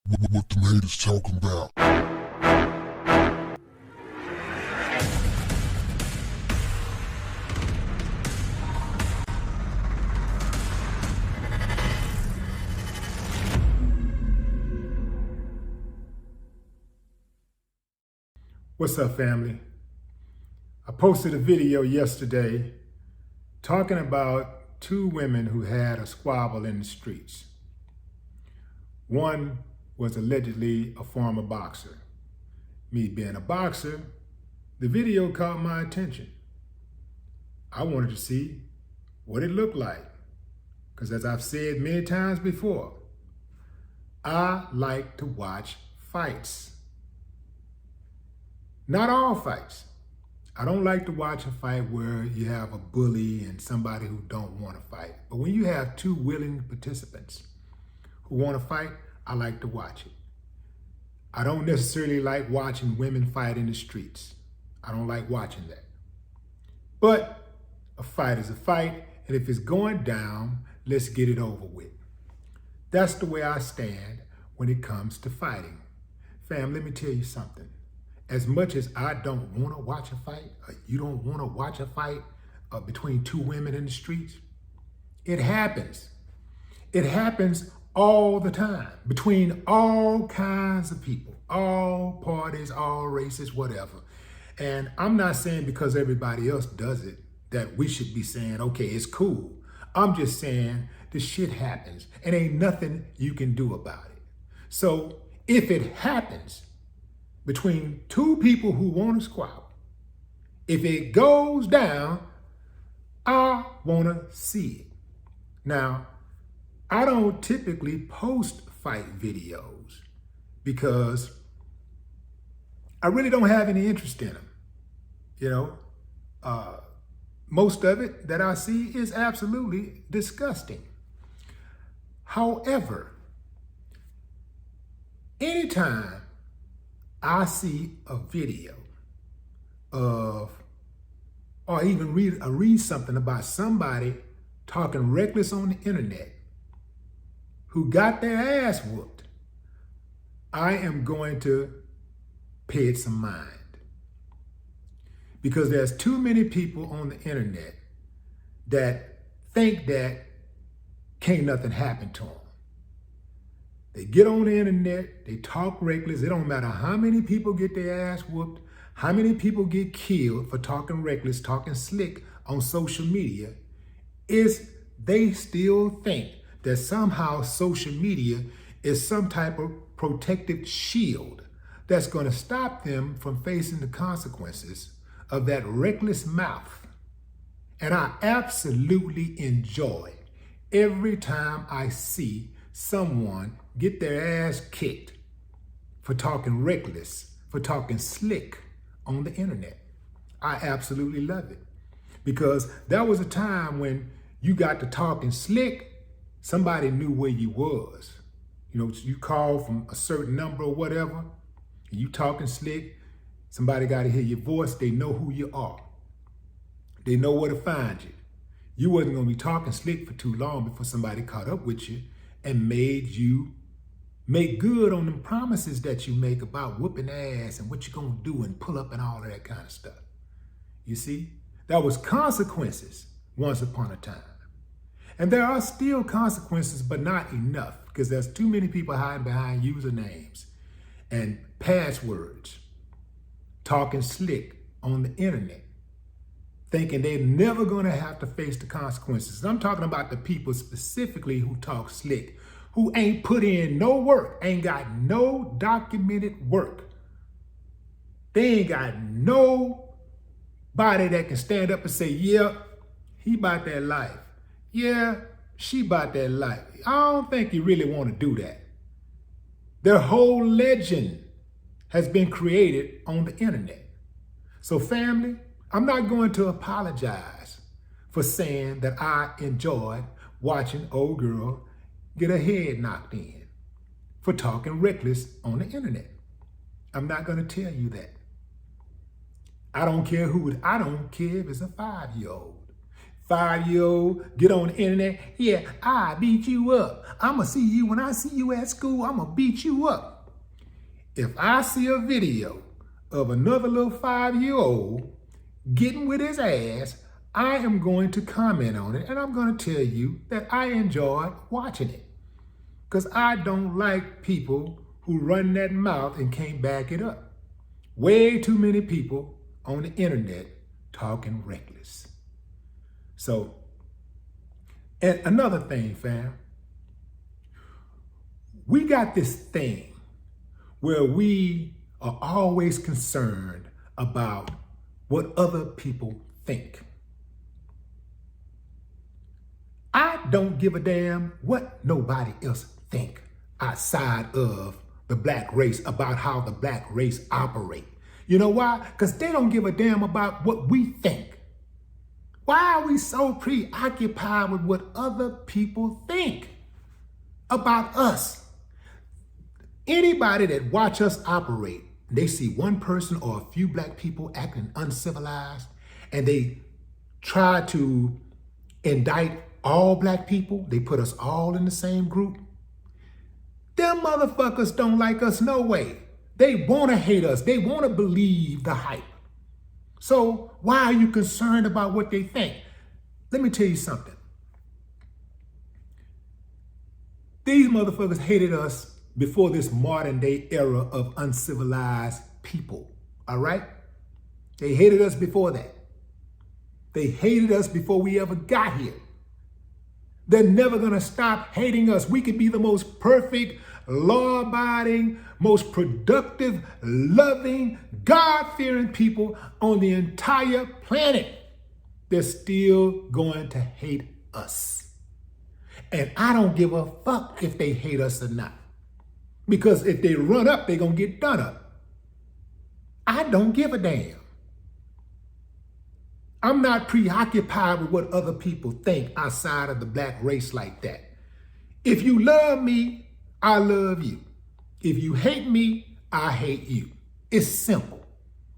What them haters talking about? What's up, family? I posted a video yesterday talking about two women who had a squabble in the streets. One was allegedly a former boxer. Me being a boxer, the video caught my attention. I wanted to see what it looked like, because as I've said many times before, I like to watch fights. Not all fights. I don't like to watch a fight where you have a bully and somebody who don't want to fight. But when you have two willing participants who want to fight, I like to watch it. I don't necessarily like watching women fight in the streets. I don't like watching that. But a fight is a fight, and if it's going down, let's get it over with. That's the way I stand when it comes to fighting. Fam, let me tell you something. As much as I don't want to watch a fight, or you don't want to watch a fight between two women in the streets, it happens. It happens all the time between all kinds of people, all parties, all races, whatever. And I'm not saying because everybody else does it that we should be saying, okay, it's cool. I'm just saying this shit happens and ain't nothing you can do about it. So if it happens between two people who want to squabble, if it goes down, I want to see it. Now, I don't typically post fight videos because I really don't have any interest in them. You know, most of it that I see is absolutely disgusting. However, anytime I see a video of, or even read something about somebody talking reckless on the internet who got their ass whooped, I am going to pay it some mind. Because there's too many people on the internet that think that can't nothing happen to them. They get on the internet, they talk reckless. It don't matter how many people get their ass whooped, how many people get killed for talking reckless, talking slick on social media, they still think that somehow social media is some type of protective shield that's going to stop them from facing the consequences of that reckless mouth. And I absolutely enjoy every time I see someone get their ass kicked for talking reckless, for talking slick on the internet. I absolutely love it, because that was a time when you got to talking slick, somebody knew where you was. You know, you call from a certain number or whatever, and you talking slick, somebody got to hear your voice, they know who you are. They know where to find you. You wasn't going to be talking slick for too long before somebody caught up with you and made you make good on them promises that you make about whooping ass and what you're going to do and pull up and all of that kind of stuff. You see, that was consequences once upon a time. And there are still consequences, but not enough, because there's too many people hiding behind usernames and passwords, talking slick on the internet, thinking they're never going to have to face the consequences. I'm talking about the people specifically who talk slick, who ain't put in no work, ain't got no documented work. They ain't got nobody that can stand up and say, yeah, he about that life. Yeah, she about that life. I don't think you really want to do that. Their whole legend has been created on the internet. So family, I'm not going to apologize for saying that I enjoyed watching old girl get her head knocked in for talking reckless on the internet. I'm not going to tell you that. I don't care if it's a 5-year-old, 5-year-old get on the internet. Yeah, I beat you up. I'ma see you when I see you at school. I'ma beat you up. If I see a video of another little 5-year-old getting with his ass, I am going to comment on it, and I'm going to tell you that I enjoyed watching it. Because I don't like people who run that mouth and can't back it up. Way too many people on the internet talking reckless. So, and another thing, fam, we got this thing where we are always concerned about what other people think. I don't give a damn what nobody else think outside of the black race about how the black race operate. You know why? Because they don't give a damn about what we think. Why are we so preoccupied with what other people think about us? Anybody that watch us operate, they see one person or a few black people acting uncivilized, and they try to indict all black people. They put us all in the same group. Them motherfuckers don't like us no way. They want to hate us. They want to believe the hype. So why are you concerned about what they think? Let me tell you something. These motherfuckers hated us before this modern day era of uncivilized people, all right? They hated us before that. They hated us before we ever got here. They're never gonna stop hating us. We could be the most perfect, law-abiding, most productive, loving, God-fearing people on the entire planet. They're still going to hate us. And I don't give a fuck if they hate us or not. Because if they run up, they're gonna get done up. I don't give a damn. I'm not preoccupied with what other people think outside of the black race like that. If you love me, I love you. If you hate me, I hate you. It's simple.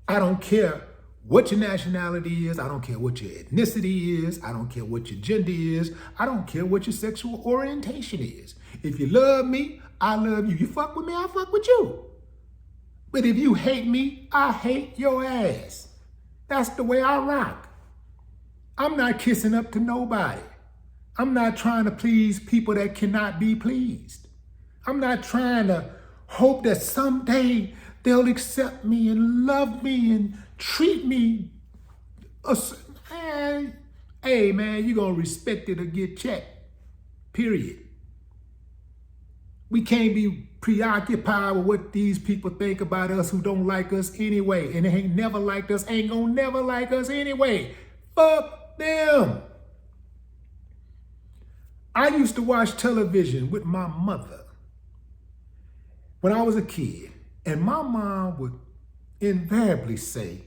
I don't care what your nationality is. I don't care what your ethnicity is. I don't care what your gender is. I don't care what your sexual orientation is. If you love me, I love you. You fuck with me, I fuck with you. But if you hate me, I hate your ass. That's the way I rock. I'm not kissing up to nobody. I'm not trying to please people that cannot be pleased. I'm not trying to hope that someday they'll accept me and love me and treat me. Hey man, you're gonna respect it or get checked, period. We can't be preoccupied with what these people think about us who don't like us anyway. And they ain't never liked us, ain't gonna never like us anyway. Fuck them. I used to watch television with my mother when I was a kid. And my mom would invariably say,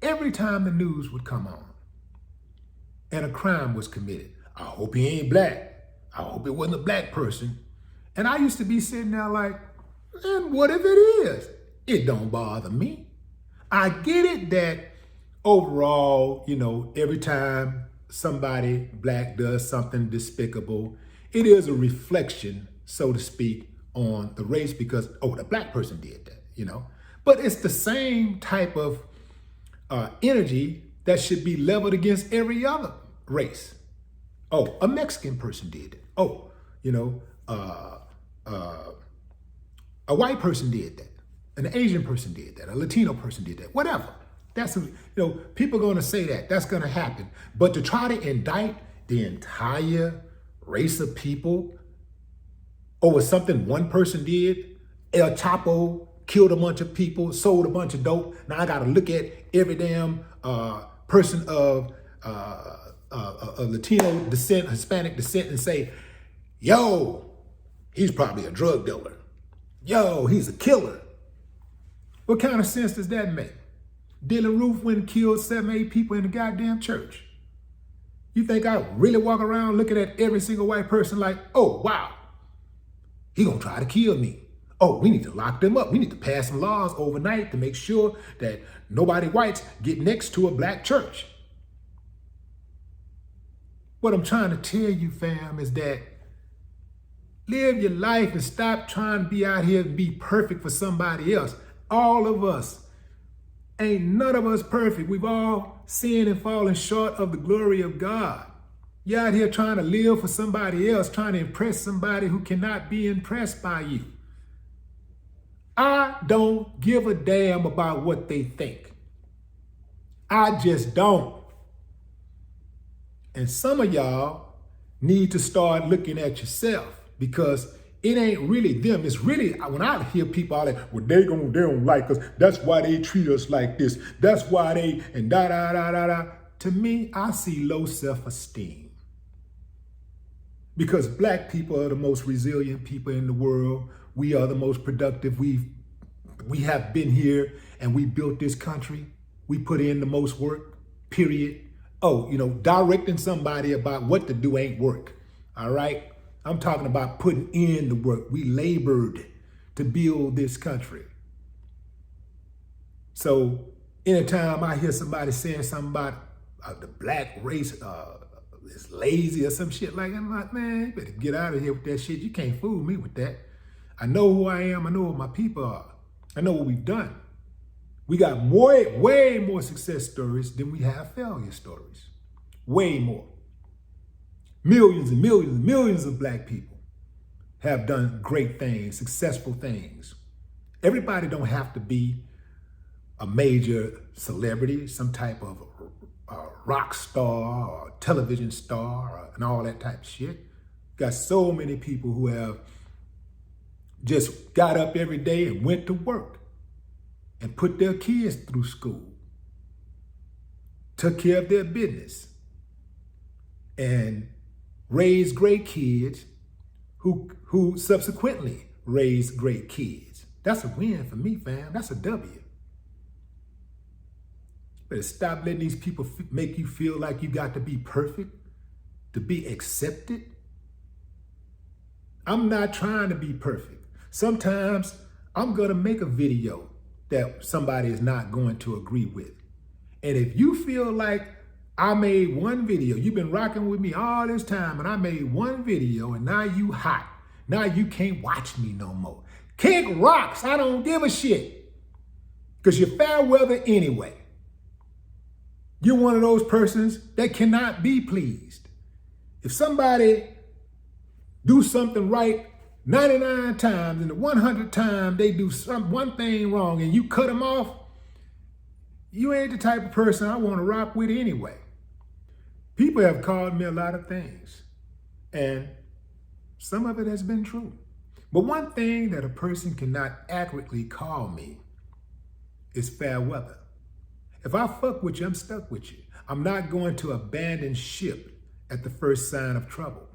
every time the news would come on and a crime was committed, I hope he ain't black. I hope it wasn't a black person. And I used to be sitting there like, and what if it is? It don't bother me. I get it that overall, you know, every time somebody black does something despicable, it is a reflection, so to speak, on the race because, oh, the black person did that, you know. But it's the same type of energy that should be leveled against every other race. Oh, a Mexican person did it. Oh, you know, a white person did that. An Asian person did that. A Latino person did that. Whatever. That's, you know, people are going to say that. That's going to happen. But to try to indict the entire race of people over something one person did, El Chapo killed a bunch of people, sold a bunch of dope. Now I got to look at every damn person of a Latino descent, Hispanic descent, and say, yo, he's probably a drug dealer. Yo, he's a killer. What kind of sense does that make? Dylan Roof went and killed 7, 8 people in the goddamn church. You think I really walk around looking at every single white person like, oh, wow, he gonna try to kill me. Oh, we need to lock them up. We need to pass some laws overnight to make sure that nobody whites get next to a black church. What I'm trying to tell you, fam, is that live your life and stop trying to be out here and be perfect for somebody else. All of us, ain't none of us perfect. We've all sinned and fallen short of the glory of God. You're out here trying to live for somebody else, trying to impress somebody who cannot be impressed by you. I don't give a damn about what they think. I just don't. And some of y'all need to start looking at yourself, because it ain't really them. It's really, when I hear people all that, well, they don't like us. That's why they treat us like this. That's why they, and da-da-da-da-da. To me, I see low self-esteem. Because black people are the most resilient people in the world. We are the most productive. We have been here and we built this country. We put in the most work, period. Oh, directing somebody about what to do ain't work, all right? I'm talking about putting in the work. We labored to build this country. So anytime I hear somebody saying something about the black race is lazy or some shit like that, I'm like, man, you better get out of here with that shit. You can't fool me with that. I know who I am. I know who my people are. I know what we've done. We got way more success stories than we have failure stories. Way more. Millions and millions and millions of black people have done great things, successful things. Everybody don't have to be a major celebrity, some type of rock star or television star and all that type of shit. Got so many people who have just got up every day and went to work and put their kids through school, took care of their business, and raised great kids who subsequently raised great kids. That's a win for me, fam. That's a W. Better stop letting these people make you feel like you got to be perfect to be accepted. I'm not trying to be perfect. Sometimes I'm going to make a video that somebody is not going to agree with. And if you feel like I made one video, you've been rocking with me all this time, and I made one video and now you hot. Now you can't watch me no more. Kick rocks. I don't give a shit. Because you're fair weather anyway. You're one of those persons that cannot be pleased. If somebody do something right 99 times and the 100th time they do one thing wrong and you cut them off, you ain't the type of person I want to rock with anyway. People have called me a lot of things, and some of it has been true. But one thing that a person cannot accurately call me is fair weather. If I fuck with you, I'm stuck with you. I'm not going to abandon ship at the first sign of trouble.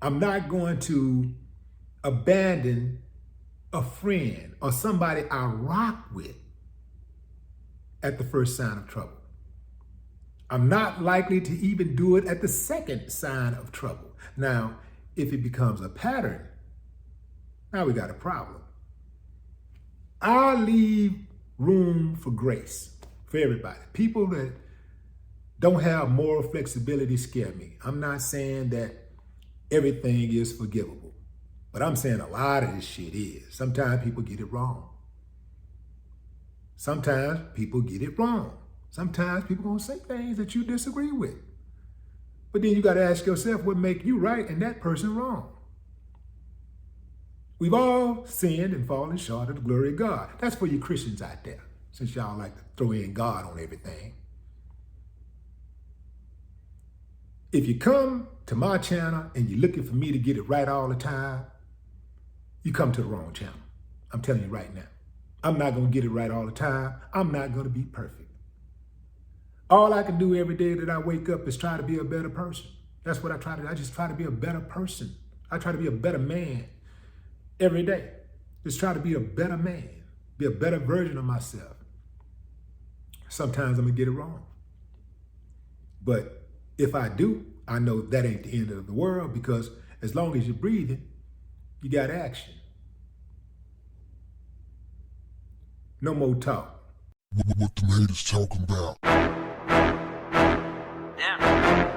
I'm not going to abandon a friend or somebody I rock with at the first sign of trouble. I'm not likely to even do it at the second sign of trouble. Now, if it becomes a pattern, now we got a problem. I leave room for grace for everybody. People that don't have moral flexibility scare me. I'm not saying that everything is forgivable, but I'm saying a lot of this shit is. Sometimes people get it wrong. Sometimes people get it wrong. Sometimes people gonna say things that you disagree with. But then you gotta ask yourself what make you right and that person wrong. We've all sinned and fallen short of the glory of God. That's for you Christians out there, since y'all like to throw in God on everything. If you come to my channel and you're looking for me to get it right all the time, you come to the wrong channel. I'm telling you right now. I'm not gonna get it right all the time. I'm not gonna be perfect. All I can do every day that I wake up is try to be a better person. That's what I try to do. I just try to be a better person. I try to be a better man every day. Just try to be a better man, be a better version of myself. Sometimes I'm gonna get it wrong. But if I do, I know that ain't the end of the world, because as long as you're breathing, you got action. No more talk. What the haters talking about? Yeah.